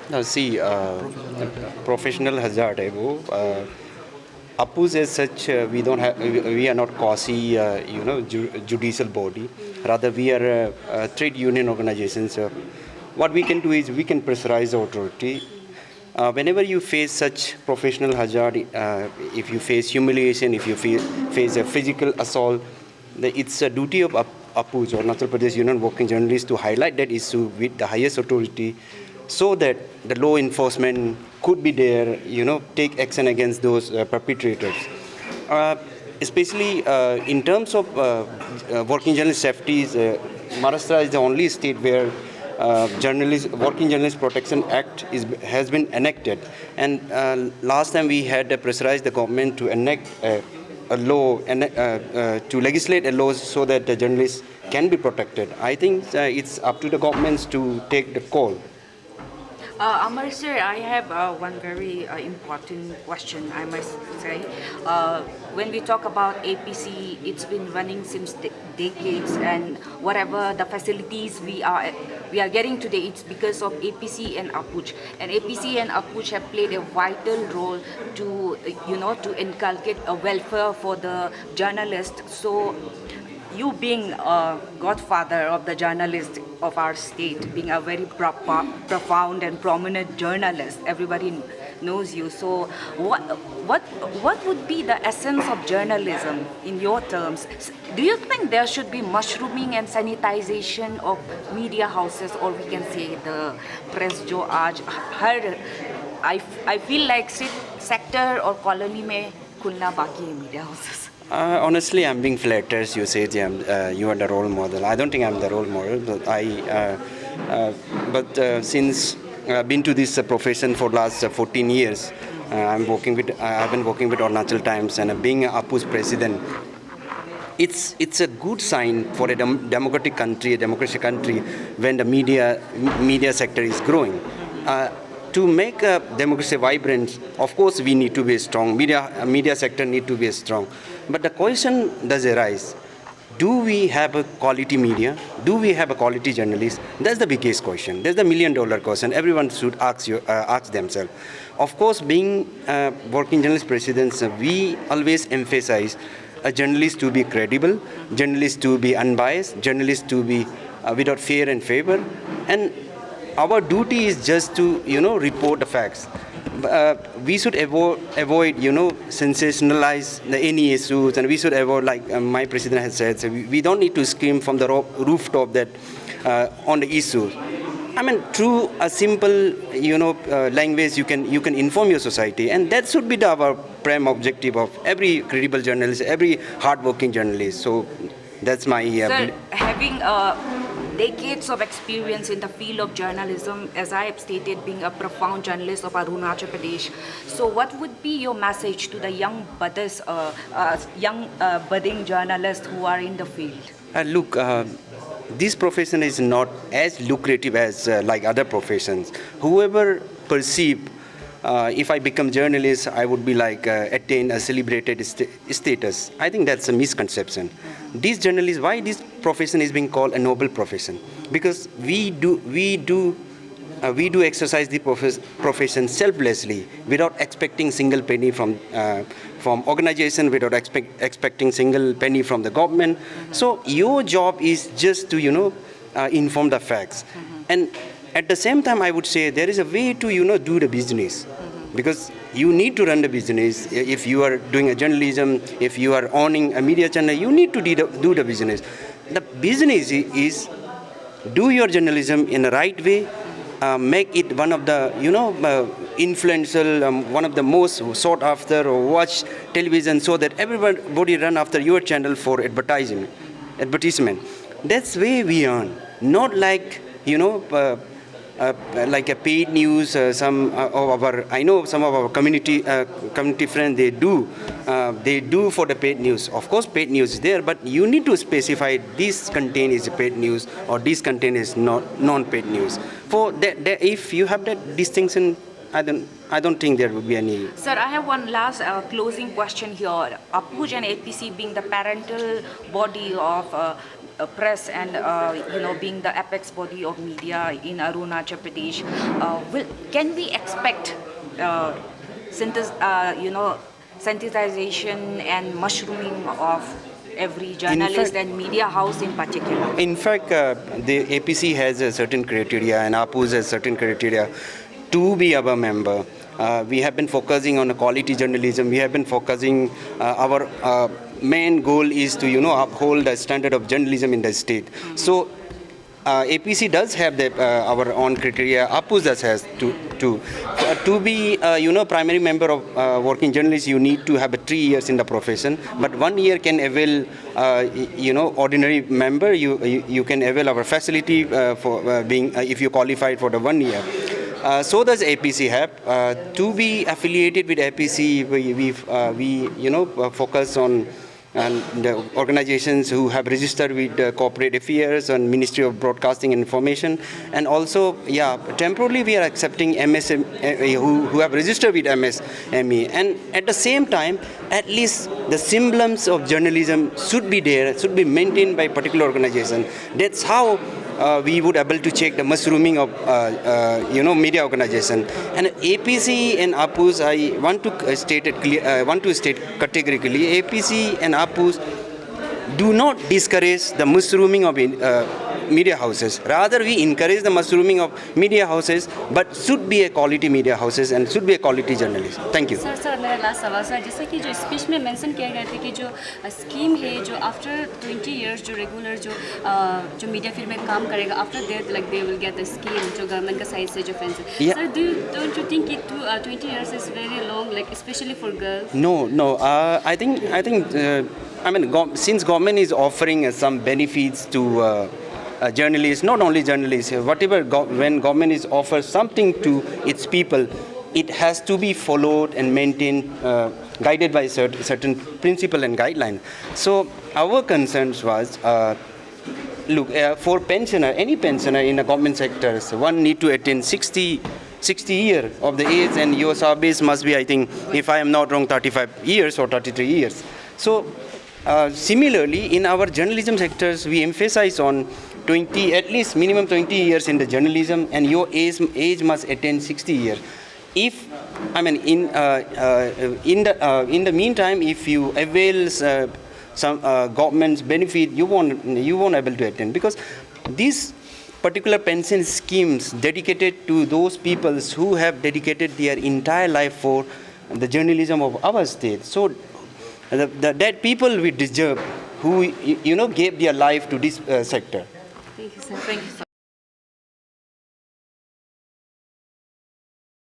Now, see, professional hazard है वो. Appus as such, we don't have, we are not quasi, judicial body. Rather, we are trade union organizations. What we can do is we can pressurize the authority. Whenever you face such professional hazard, if you face humiliation, if you face a physical assault, it's a duty of Appus or Arunachal Pradesh Union Working Journalists to highlight that issue with the highest authority, so that the law enforcement could be there, take action against those perpetrators. Especially in terms of working journalist safety, Maharashtra is the only state where Working Journalist Protection Act has been enacted. And last time we had pressurized the government to enact a law, to legislate a law so that the journalists can be protected. I think it's up to the governments to take the call. Amar sir, I have one very important question, I must say. When we talk about APC, it's been running since decades, and whatever the facilities we are getting today, it's because of APC and Appuj. And APC and Appuj have played a vital role to, to inculcate a welfare for the journalists. So you being a godfather of the journalist of our state, being a very profound and prominent journalist, everybody knows you. So what would be the essence of journalism in your terms? Do you think there should be mushrooming and sanitization of media houses, or we can say the press jo aaj har I feel like sector or colony mein khulna baki hai media houses? Honestly, I'm being flattered. You say you are the role model. I don't think I'm the role model, but since I've been to this profession for last 14 years, I've been working with Arunachal Times, and being a Appus president, it's a good sign for a democratic country, a democratic country, when the media sector is growing. To make a democracy vibrant, of course, we need to be strong. Media sector need to be strong. But the question does arise: do we have a quality media? Do we have a quality journalist? That's the biggest question. That's the million-dollar question. Everyone should ask themselves. Of course, being working journalist presidents, we always emphasize a journalist to be credible, journalist to be unbiased, journalist to be without fear and favor, and our duty is just to, report the facts. We should avoid, sensationalize any issues, and we should avoid, like my president has said, so we don't need to scream from the rooftop that on the issues. I mean, through a simple, language, you can inform your society, and that should be our prime objective of every credible journalist, every hardworking journalist. So that's my. Sir, having decades of experience in the field of journalism, as I have stated, being a profound journalist of Arunachal Pradesh. So what would be your message to the young budding journalists who are in the field? Look, this profession is not as lucrative as like other professions. Whoever perceive, if I become journalist, I would be like attain a celebrated status. I think that's a misconception. These journalists, why this profession is being called a noble profession? Because we do exercise the profession selflessly, without expecting single penny from organization, without expecting single penny from the government. So your job is just to inform the facts, and at the same time, I would say there is a way to do the business, because you need to run the business. If you are doing a journalism, if you are owning a media channel, you need to do the business. The business is do your journalism in the right way, make it one of the influential, one of the most sought after or watched television, so that everybody run after your channel for advertisement. That's the way we earn, not like like a paid news. I know some of our community friends, they do for the paid news. Of course, paid news is there, but you need to specify this content is paid news or this content is not non-paid news. For that, if you have that distinction, I don't think there will be any. Sir, I have one last closing question here. Appuj and APC being the parental body of press and being the apex body of media in Arunachal Pradesh, can we expect sensitization and mushrooming of every journalist and media house in particular? In fact, the APC has a certain criteria and APUS has certain criteria to be our member. We have been focusing on quality journalism. We have been focusing, our main goal is to, uphold the standard of journalism in the state. So APC does have our own criteria. APUS does has to be primary member of working journalist. You need to have 3 years in the profession, but 1 year can avail ordinary member. You can avail our facility for being if you qualified for the 1 year. So does APC have. To be affiliated with APC, we focus on the organizations who have registered with Corporate Affairs and Ministry of Broadcasting and Information, and also, temporarily we are accepting MSME who have registered with MSME, and at the same time, at least the semblance of journalism should be there, should be maintained by particular organization. That's how we would able to check the mushrooming of media organization. And APC and APUS, I want to state categorically, APC and APUS do not discourage the mushrooming of media houses. Rather, we encourage the mushrooming of media houses, but should be a quality media houses and should be a quality journalist. Thank you. Sir मेरा last सवाल sir, जैसा कि जो speech में mention किया गया था कि जो स्कीम है जो आफ्टर 20 इयर्स जो रेगुलर जो मीडिया फील्ड में काम करेगा, after that like they will get the scheme जो गवर्नमेंट का साइड से जो फंड्स है. सर डोंट यू थिंक कि 20 years is very long, like specially for girls? No. I think since government is offering some benefits to journalists, not only journalists, when government is offers something to its people, it has to be followed and maintained, guided by certain principle and guideline. So our concerns was, for pensioner, any pensioner in a government sector, one need to attain 60 years of the age, and your service must be, I think, if I am not wrong, 35 years or 33 years. So similarly, in our journalism sectors, we emphasize on 20, at least minimum 20 years in the journalism, and your age must attain 60 years. If in the meantime, if you avail some government's benefit, you won't able to attend, because these particular pension schemes dedicated to those people who have dedicated their entire life for the journalism of our state. So that people we deserve who gave their life to this sector. Thank you, sir. Thank you, sir.